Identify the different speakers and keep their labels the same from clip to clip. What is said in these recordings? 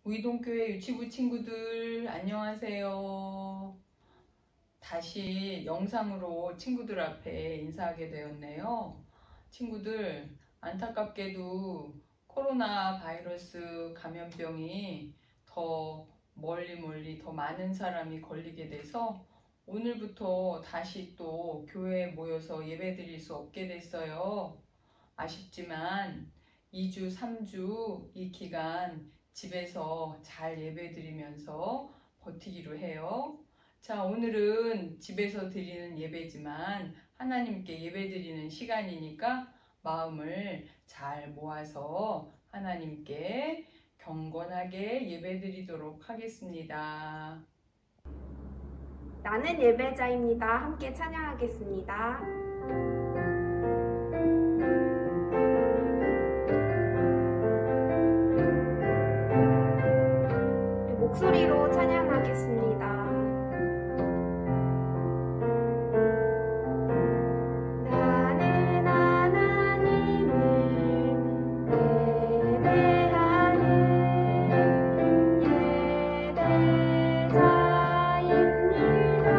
Speaker 1: 우이동교회 유치부 친구들 안녕하세요. 다시 영상으로 친구들 앞에 인사하게 되었네요. 친구들, 안타깝게도 코로나 바이러스 감염병이 더 멀리 더 많은 사람이 걸리게 돼서 오늘부터 다시 또 교회에 모여서 예배 드릴 수 없게 됐어요. 아쉽지만 2주, 3주 이 기간 집에서 잘 예배 드리면서 버티기로 해요. 자, 오늘은 집에서 드리는 예배지만 하나님께 예배 드리는 시간이니까 마음을 잘 모아서 하나님께 경건하게 예배 드리도록 하겠습니다.
Speaker 2: 나는 예배자입니다. 함께 찬양하겠습니다. 목소리로 찬양하겠습니다. 나는 하나님을 예배하는 예배자입니다.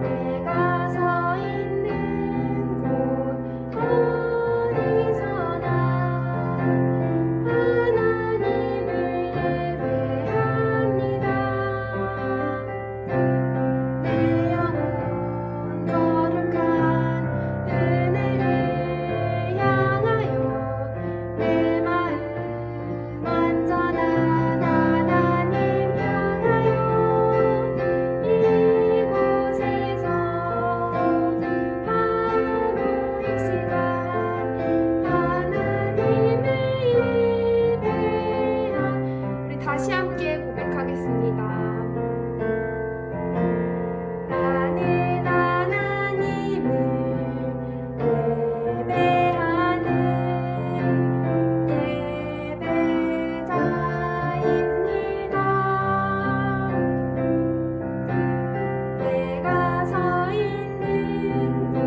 Speaker 2: 내가 서 있는 곳 어디서나 다시 함께 고백하겠습니다. 나는 하나님을 예배하는 예배자입니다. 내가 서 있는 곳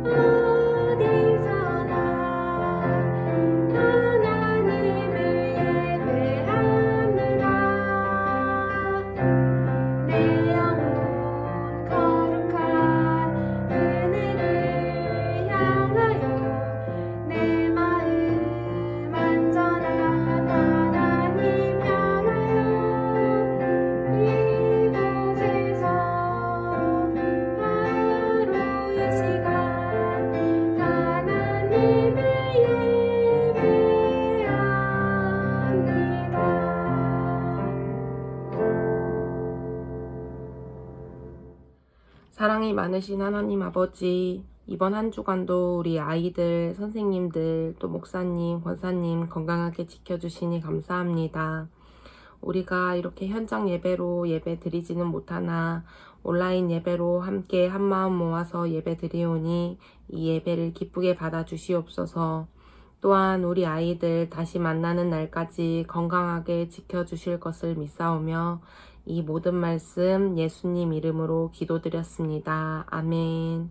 Speaker 2: 어디서나 하나님을 예배합니다. 내 영혼 거룩한 은혜를 향하여 내 마음 안전한 하나님 향하여 이곳에서 바로 이 시간 하나님을 예배합니다.
Speaker 3: 사랑이 많으신 하나님 아버지, 이번 한 주간도 우리 아이들, 선생님들, 또 목사님, 권사님 건강하게 지켜주시니 감사합니다. 우리가 이렇게 현장 예배로 예배 드리지는 못하나 온라인 예배로 함께 한마음 모아서 예배 드리오니 이 예배를 기쁘게 받아주시옵소서. 또한 우리 아이들 다시 만나는 날까지 건강하게 지켜주실 것을 믿사오며 이 모든 말씀 예수님 이름으로 기도드렸습니다. 아멘.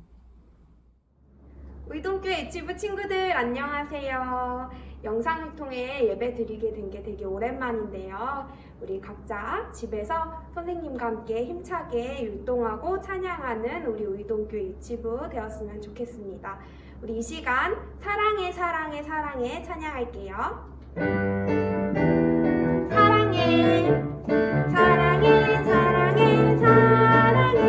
Speaker 2: 우이동교회 유치부 친구들 안녕하세요. 영상을 통해 예배 드리게 된 게 되게 오랜만인데요. 우리 각자 집에서 선생님과 함께 힘차게 율동하고 찬양하는 우리 우이동교회 유치부 되었으면 좋겠습니다. 우리 이 시간 사랑해 사랑해 사랑해 찬양할게요. 사랑해 사랑해 사랑해 사랑해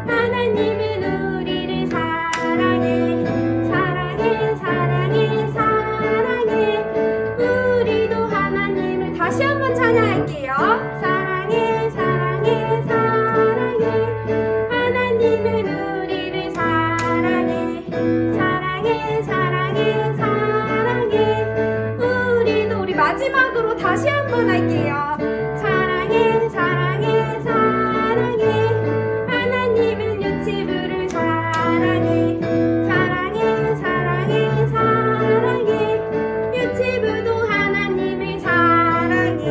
Speaker 2: 하나님은 우리를 사랑해 사랑해 사랑해 사랑해 우리도 하나님을 다시 한번 찬양할게요. 사랑해 사랑해 사랑해 하나님은 우리를 사랑해 사랑해 사랑해 사랑해 우리도 우리 마지막으로 다시 한번 할게요. 사랑해 사랑해 사랑해 하나님은 유치부를 사랑해 사랑해 사랑해 사랑해 유치부도 하나님을 사랑해.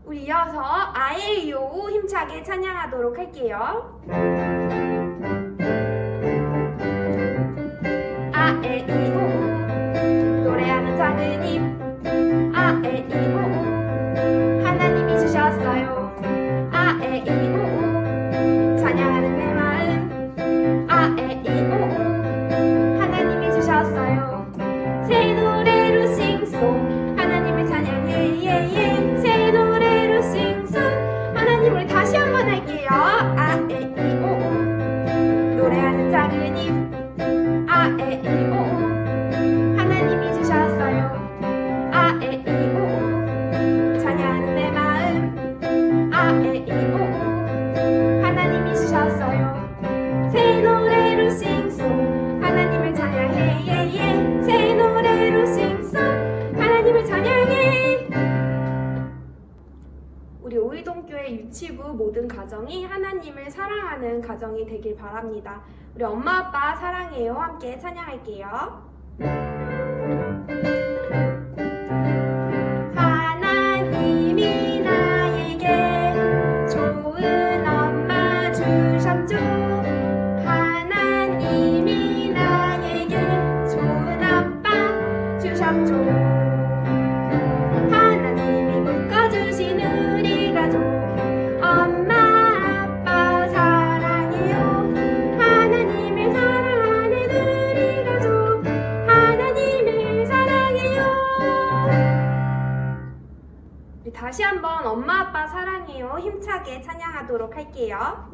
Speaker 2: 우리 이어서 아에이오 힘차게 찬양하도록 할게요. 아에이오 노래하는 자들 작은 입 아에이오 하나님이 주셨어요. 아에이오 찬양하는 내 마음 아에이오 하나님이 주셨어요. 새 노래로 싱송 하나님을 찬양해 예예 새 노래로 싱송 하나님을 찬양해. 우리 오이동교회 유치부 모든 가정이 하나님을 사랑하는 가정이 되길 바랍니다. 우리 엄마 아빠 사랑해요 함께 찬양할게요. 하나님이 나에게 좋은 엄마 주셨죠. 하나님이 나에게 좋은 아빠 주셨죠. 하나님이 묶어주신 우리 가족 엄마 아빠 사랑해요. 하나님을 사랑하는 우리 가족 하나님을 사랑해요. 우리 다시 한번 엄마 아빠 사랑해요 힘차게 찬양하도록 할게요.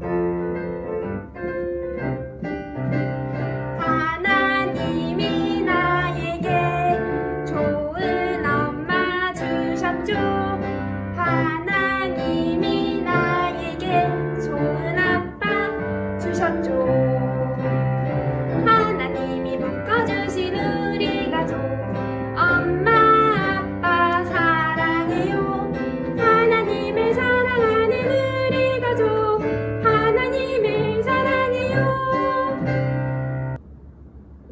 Speaker 2: 하나님이 나에게 좋은 엄마 주셨죠. 하나님이 나에게 좋은 아빠 주셨죠. 하나님이 묶어주신 우리 가족 엄마 아빠 사랑해요. 하나님을 사랑하는 우리 가족 하나님을 사랑해요.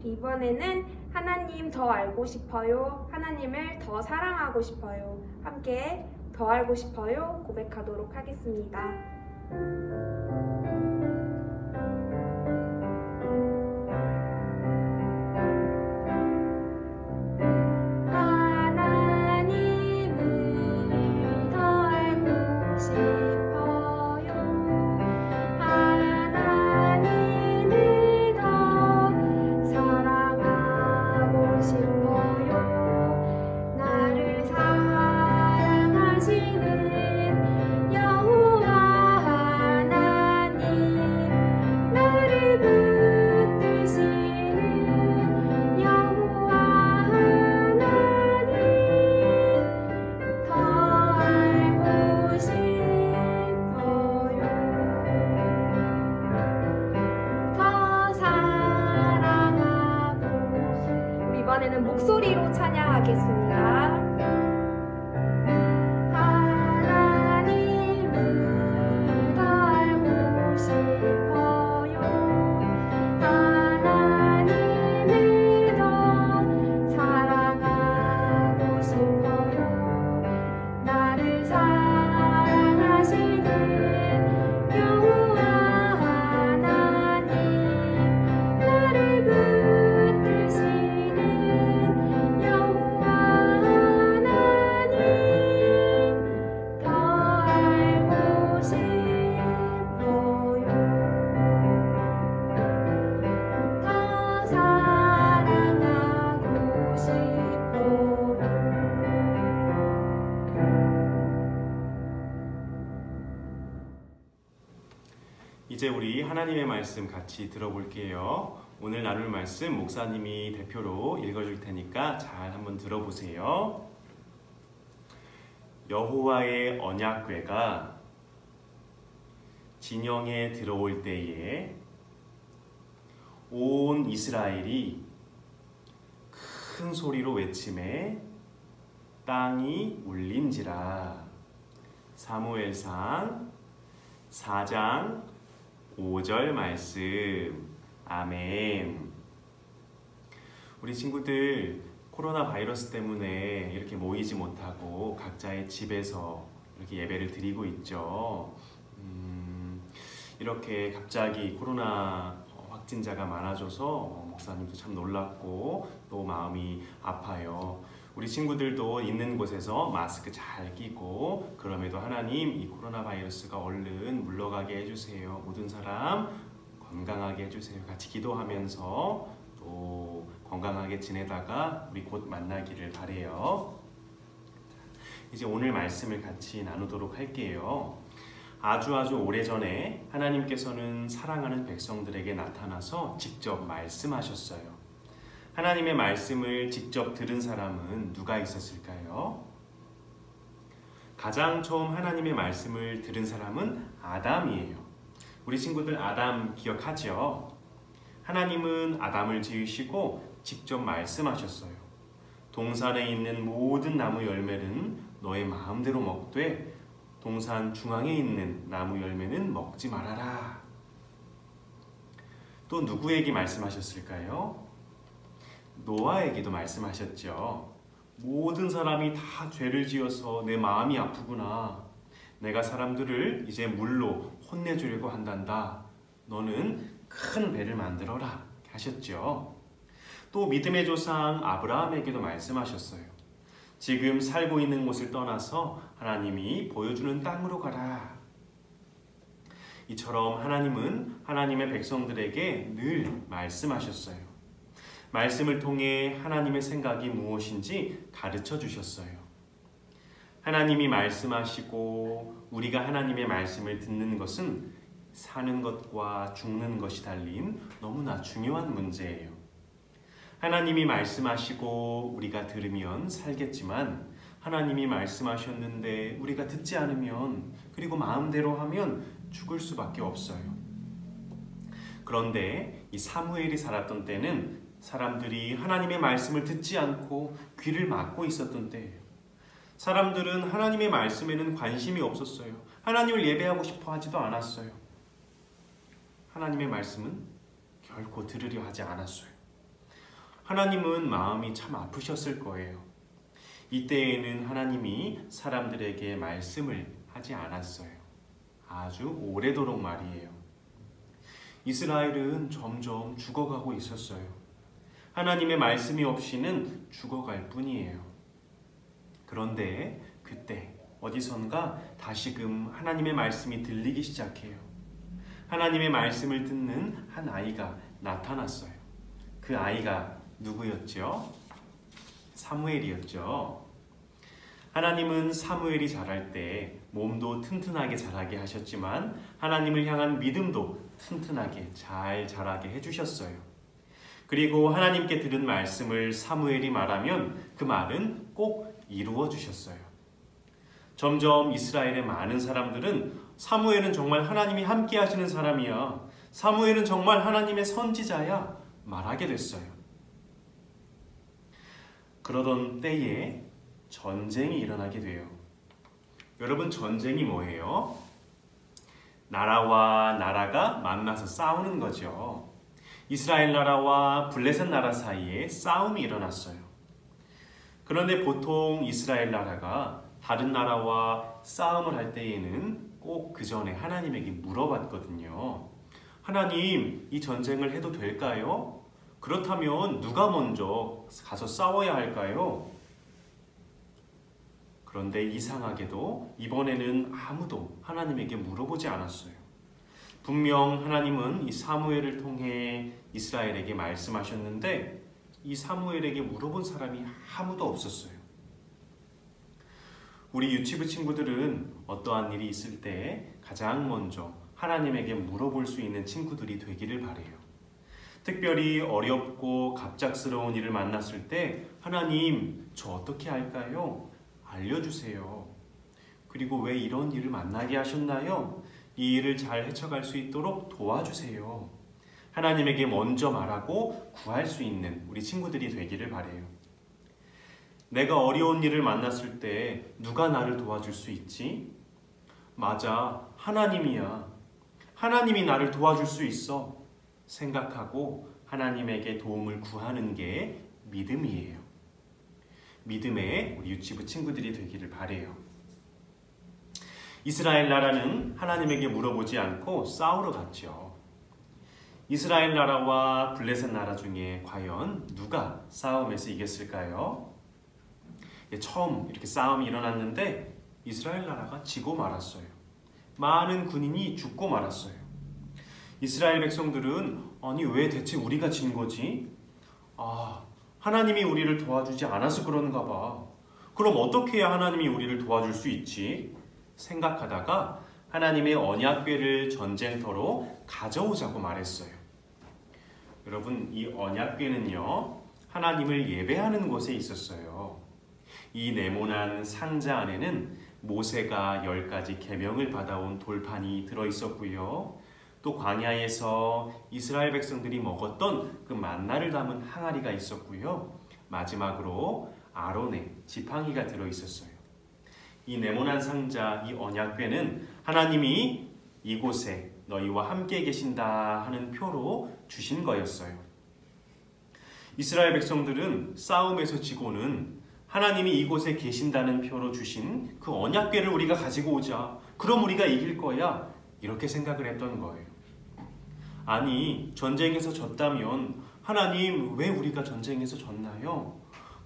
Speaker 2: 우리 이번에는 하나님 더 알고 싶어요. 하나님을 더 사랑하고 싶어요. 함께 더 알고 싶어요 고백하도록 하겠습니다. 하나님을 더 알고 싶어요. 하나님을 더 사랑하고 싶어요. 나를 사랑하시는 여호와 하나님 나를 붙드시는 여호와 하나님 더 알고 싶어요. 더 사랑하고 우리 이번에는 목소리로 찬양하겠습니다. 하나님을 더 알고 싶어요. 하나님을 더 사랑하고 싶어요. 나를 사랑하시는 여호와 하나님 나를 붙드시는 여호와 하나님 더 알고 싶어요. 더 사랑하고 싶어요.
Speaker 4: 이제 우리 하나님의 말씀 같이 들어볼게요. 오늘 나눌 말씀 목사님이 대표로 읽어줄 테니까 잘 한번 들어보세요. 여호와의 언약궤가 진영에 들어올 때에 온 이스라엘이 큰 소리로 외치매 땅이 울린지라. 사무엘상 4장 5절 말씀. 아멘. 우리 친구들 코로나 바이러스 때문에 이렇게 모이지 못하고 각자의 집에서 이렇게 예배를 드리고 있죠. 이렇게 갑자기 코로나 확진자가 많아져서 목사님도 참 놀랐고 또 마음이 아파요. 우리 친구들도 있는 곳에서 마스크 잘 끼고 그럼에도 하나님 이 코로나 바이러스가 얼른 물러가게 해주세요. 모든 사람 건강하게 해주세요. 같이 기도하면서 또 건강하게 지내다가 우리 곧 만나기를 바래요. 이제 오늘 말씀을 같이 나누도록 할게요. 아주 오래전에 하나님께서는 사랑하는 백성들에게 나타나서 직접 말씀하셨어요. 하나님의 말씀을 직접 들은 사람은 누가 있었을까요? 가장 처음 하나님의 말씀을 들은 사람은 아담이에요. 우리 친구들 아담 기억하죠? 하나님은 아담을 지으시고 직접 말씀하셨어요. 동산에 있는 모든 나무 열매는 너의 마음대로 먹되 동산 중앙에 있는 나무 열매는 먹지 말아라. 또 누구에게 말씀하셨을까요? 노아에게도 말씀하셨죠. 모든 사람이 다 죄를 지어서 내 마음이 아프구나. 내가 사람들을 이제 물로 혼내주려고 한단다. 너는 큰 배를 만들어라 하셨죠. 또 믿음의 조상 아브라함에게도 말씀하셨어요. 지금 살고 있는 곳을 떠나서 하나님이 보여주는 땅으로 가라. 이처럼 하나님은 하나님의 백성들에게 늘 말씀하셨어요. 말씀을 통해 하나님의 생각이 무엇인지 가르쳐 주셨어요. 하나님이 말씀하시고 우리가 하나님의 말씀을 듣는 것은 사는 것과 죽는 것이 달린 너무나 중요한 문제예요. 하나님이 말씀하시고 우리가 들으면 살겠지만 하나님이 말씀하셨는데 우리가 듣지 않으면 그리고 마음대로 하면 죽을 수밖에 없어요. 그런데 이 사무엘이 살았던 때는 사람들이 하나님의 말씀을 듣지 않고 귀를 막고 있었던 때예요. 사람들은 하나님의 말씀에는 관심이 없었어요. 하나님을 예배하고 싶어 하지도 않았어요. 하나님의 말씀은 결코 들으려 하지 않았어요. 하나님은 마음이 참 아프셨을 거예요. 이때에는 하나님이 사람들에게 말씀을 하지 않았어요. 아주 오래도록 말이에요. 이스라엘은 점점 죽어가고 있었어요. 하나님의 말씀이 없이는 죽어갈 뿐이에요. 그런데 그때 어디선가 다시금 하나님의 말씀이 들리기 시작해요. 하나님의 말씀을 듣는 한 아이가 나타났어요. 그 아이가 누구였죠? 사무엘이었죠. 하나님은 사무엘이 자랄 때 몸도 튼튼하게 자라게 하셨지만 하나님을 향한 믿음도 튼튼하게 잘 자라게 해주셨어요. 그리고 하나님께 들은 말씀을 사무엘이 말하면 그 말은 꼭 이루어 주셨어요. 점점 이스라엘의 많은 사람들은 사무엘은 정말 하나님이 함께 하시는 사람이야. 사무엘은 정말 하나님의 선지자야. 말하게 됐어요. 그러던 때에 전쟁이 일어나게 돼요. 여러분, 전쟁이 뭐예요? 나라와 나라가 만나서 싸우는 거죠. 이스라엘 나라와 블레셋 나라 사이에 싸움이 일어났어요. 그런데 보통 이스라엘 나라가 다른 나라와 싸움을 할 때에는 꼭 그 전에 하나님에게 물어봤거든요. 하나님, 이 전쟁을 해도 될까요? 그렇다면 누가 먼저 가서 싸워야 할까요? 그런데 이상하게도 이번에는 아무도 하나님에게 물어보지 않았어요. 분명 하나님은 이 사무엘을 통해 이스라엘에게 말씀하셨는데 이 사무엘에게 물어본 사람이 아무도 없었어요. 우리 유치부 친구들은 어떠한 일이 있을 때 가장 먼저 하나님에게 물어볼 수 있는 친구들이 되기를 바라요. 특별히 어렵고 갑작스러운 일을 만났을 때 하나님, 저 어떻게 할까요? 알려주세요. 그리고 왜 이런 일을 만나게 하셨나요? 이 일을 잘 헤쳐갈 수 있도록 도와주세요. 하나님에게 먼저 말하고 구할 수 있는 우리 친구들이 되기를 바라요. 내가 어려운 일을 만났을 때 누가 나를 도와줄 수 있지? 맞아, 하나님이야. 하나님이 나를 도와줄 수 있어. 생각하고 하나님에게 도움을 구하는 게 믿음이에요. 믿음의 우리 유치부 친구들이 되기를 바라요. 이스라엘 나라는 하나님에게 물어보지 않고 싸우러 갔죠. 이스라엘 나라와 블레셋 나라 중에 과연 누가 싸움에서 이겼을까요? 처음 이렇게 싸움이 일어났는데 이스라엘 나라가 지고 말았어요. 많은 군인이 죽고 말았어요. 이스라엘 백성들은 아니 왜 대체 우리가 진 거지? 하나님이 우리를 도와주지 않아서 그런가 봐. 그럼 어떻게 해야 하나님이 우리를 도와줄 수 있지? 생각하다가 하나님의 언약궤를 전쟁터로 가져오자고 말했어요. 여러분, 이 언약궤는요, 하나님을 예배하는 곳에 있었어요. 이 네모난 상자 안에는 모세가 10가지 계명을 받아온 돌판이 들어있었고요. 또 광야에서 이스라엘 백성들이 먹었던 그 만나를 담은 항아리가 있었고요. 마지막으로 아론의 지팡이가 들어있었어요. 이 네모난 상자, 이 언약궤는 하나님이 이곳에 너희와 함께 계신다 하는 표로 주신 거였어요. 이스라엘 백성들은 싸움에서 지고는 하나님이 이곳에 계신다는 표로 주신 그 언약궤를 우리가 가지고 오자. 그럼 우리가 이길 거야. 이렇게 생각을 했던 거예요. 아니, 전쟁에서 졌다면 하나님, 왜 우리가 전쟁에서 졌나요?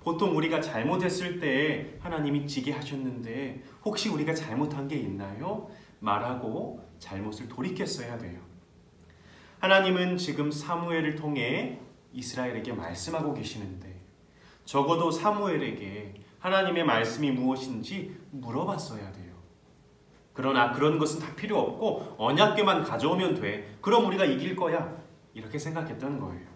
Speaker 4: 보통 우리가 잘못했을 때 하나님이 지게 하셨는데 혹시 우리가 잘못한 게 있나요? 말하고 잘못을 돌이켰어야 돼요. 하나님은 지금 사무엘을 통해 이스라엘에게 말씀하고 계시는데 적어도 사무엘에게 하나님의 말씀이 무엇인지 물어봤어야 돼요. 그러나 그런 것은 다 필요 없고 언약궤만 가져오면 돼. 그럼 우리가 이길 거야. 이렇게 생각했던 거예요.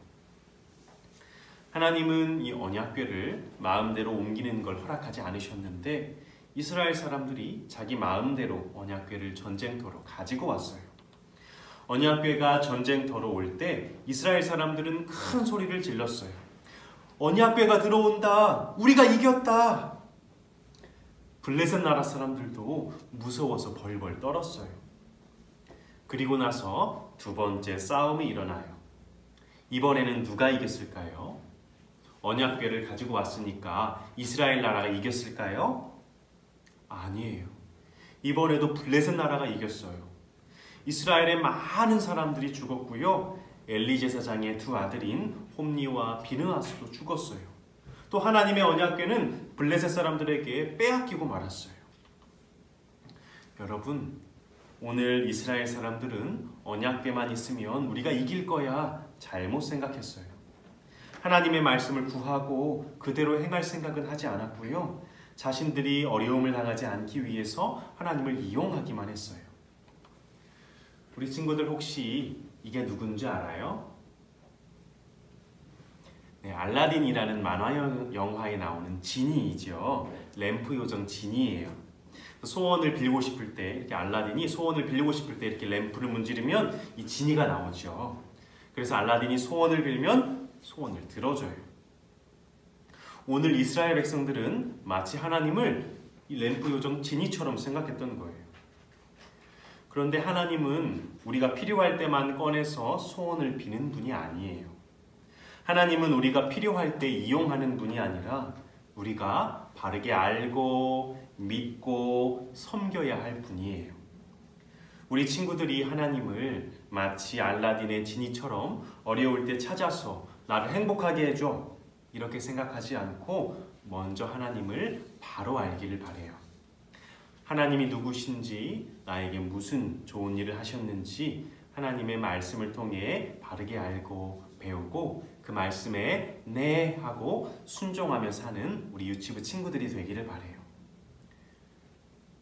Speaker 4: 하나님은 이 언약궤를 마음대로 옮기는 걸 허락하지 않으셨는데 이스라엘 사람들이 자기 마음대로 언약궤를 전쟁터로 가지고 왔어요. 언약궤가 전쟁터로 올 때 이스라엘 사람들은 큰 소리를 질렀어요. 언약궤가 들어온다. 우리가 이겼다. 블레셋 나라 사람들도 무서워서 벌벌 떨었어요. 그리고 나서 두 번째 싸움이 일어나요. 이번에는 누가 이겼을까요? 언약궤를 가지고 왔으니까 이스라엘 나라가 이겼을까요? 아니에요. 이번에도 블레셋 나라가 이겼어요. 이스라엘의 많은 사람들이 죽었고요. 엘리 제사장의 두 아들인 홈니와 비느하스도 죽었어요. 또 하나님의 언약궤는 블레셋 사람들에게 빼앗기고 말았어요. 여러분, 오늘 이스라엘 사람들은 언약궤만 있으면 우리가 이길 거야 잘못 생각했어요. 하나님의 말씀을 구하고 그대로 행할 생각은 하지 않았고요. 자신들이 어려움을 당하지 않기 위해서 하나님을 이용하기만 했어요. 우리 친구들 혹시 이게 누군지 알아요? 네, 알라딘이라는 만화 영화에 나오는 지니이죠. 램프 요정 지니예요. 소원을 빌고 싶을 때 이렇게 알라딘이 소원을 빌고 싶을 때 이렇게 램프를 문지르면 이 지니가 나오죠. 그래서 알라딘이 소원을 빌면 소원을 들어줘요. 오늘 이스라엘 백성들은 마치 하나님을 이 램프 요정 지니처럼 생각했던 거예요. 그런데 하나님은 우리가 필요할 때만 꺼내서 소원을 비는 분이 아니에요. 하나님은 우리가 필요할 때 이용하는 분이 아니라 우리가 바르게 알고 믿고 섬겨야 할 분이에요. 우리 친구들이 하나님을 마치 알라딘의 지니처럼 어려울 때 찾아서 나를 행복하게 해줘 이렇게 생각하지 않고 먼저 하나님을 바로 알기를 바래요. 하나님이 누구신지, 나에게 무슨 좋은 일을 하셨는지 하나님의 말씀을 통해 바르게 알고 배우고 그 말씀에 네 하고 순종하며 사는 우리 유치부 친구들이 되기를 바래요.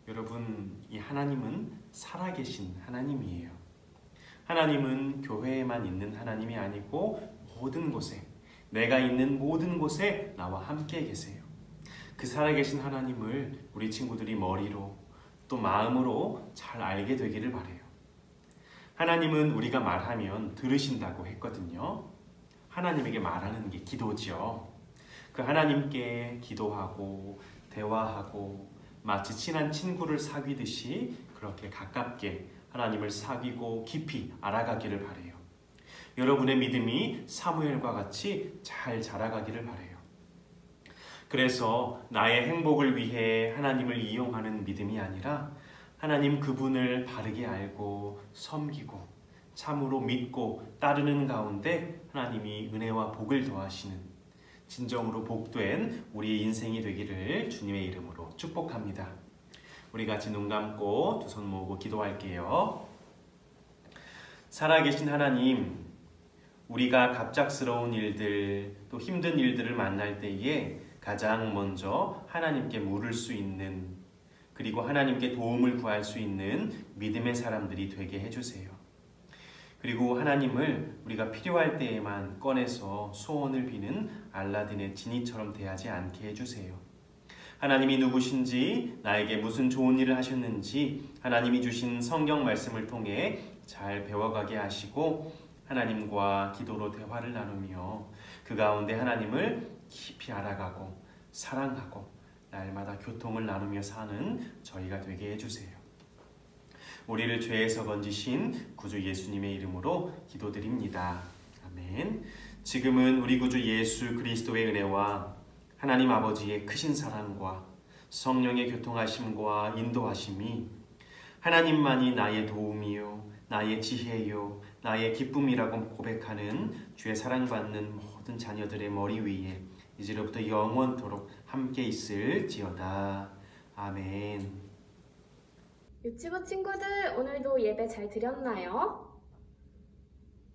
Speaker 4: 여러분, 이 하나님은 살아계신 하나님이에요. 하나님은 교회에만 있는 하나님이 아니고 모든 곳에, 내가 있는 모든 곳에 나와 함께 계세요. 그 살아계신 하나님을 우리 친구들이 머리로 또 마음으로 잘 알게 되기를 바래요. 하나님은 우리가 말하면 들으신다고 했거든요. 하나님에게 말하는 게 기도죠. 그 하나님께 기도하고 대화하고 마치 친한 친구를 사귀듯이 그렇게 가깝게 하나님을 사귀고 깊이 알아가기를 바래요. 여러분의 믿음이 사무엘과 같이 잘 자라가기를 바래요. 그래서 나의 행복을 위해 하나님을 이용하는 믿음이 아니라 하나님 그분을 바르게 알고 섬기고 참으로 믿고 따르는 가운데 하나님이 은혜와 복을 더하시는 진정으로 복된 우리의 인생이 되기를 주님의 이름으로 축복합니다. 우리 같이 눈 감고 두 손 모으고 기도할게요. 살아계신 하나님, 우리가 갑작스러운 일들 또 힘든 일들을 만날 때에 가장 먼저 하나님께 물을 수 있는 그리고 하나님께 도움을 구할 수 있는 믿음의 사람들이 되게 해주세요. 그리고 하나님을 우리가 필요할 때에만 꺼내서 소원을 비는 알라딘의 지니처럼 대하지 않게 해주세요. 하나님이 누구신지, 나에게 무슨 좋은 일을 하셨는지 하나님이 주신 성경 말씀을 통해 잘 배워가게 하시고 하나님과 기도로 대화를 나누며 그 가운데 하나님을 깊이 알아가고 사랑하고 날마다 교통을 나누며 사는 저희가 되게 해주세요. 우리를 죄에서 건지신 구주 예수님의 이름으로 기도드립니다. 아멘. 지금은 우리 구주 예수 그리스도의 은혜와 하나님 아버지의 크신 사랑과 성령의 교통하심과 인도하심이 하나님만이 나의 도움이요 나의 지혜요 나의 기쁨이라고 고백하는 주의 사랑받는 모든 자녀들의 머리 위에 이제로부터 영원토록 함께 있을지어다. 아멘.
Speaker 2: 유치부 친구들, 오늘도 예배 잘 드렸나요?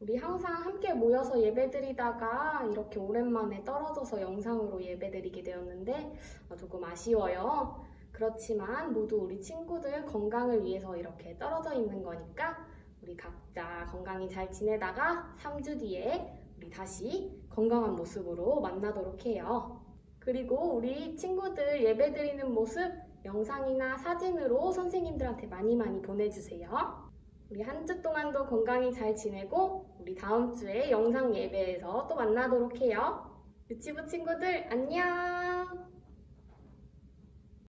Speaker 2: 우리 항상 함께 모여서 예배드리다가 이렇게 오랜만에 떨어져서 영상으로 예배드리게 되었는데 조금 아쉬워요. 그렇지만 모두 우리 친구들 건강을 위해서 이렇게 떨어져 있는 거니까 우리 각자 건강히 잘 지내다가 3주 뒤에 우리 다시 건강한 모습으로 만나도록 해요. 그리고 우리 친구들 예배드리는 모습 영상이나 사진으로 선생님들한테 많이 보내주세요. 우리 한 주 동안도 건강히 잘 지내고 우리 다음 주에 영상 예배에서 또 만나도록 해요. 유치부 친구들 안녕!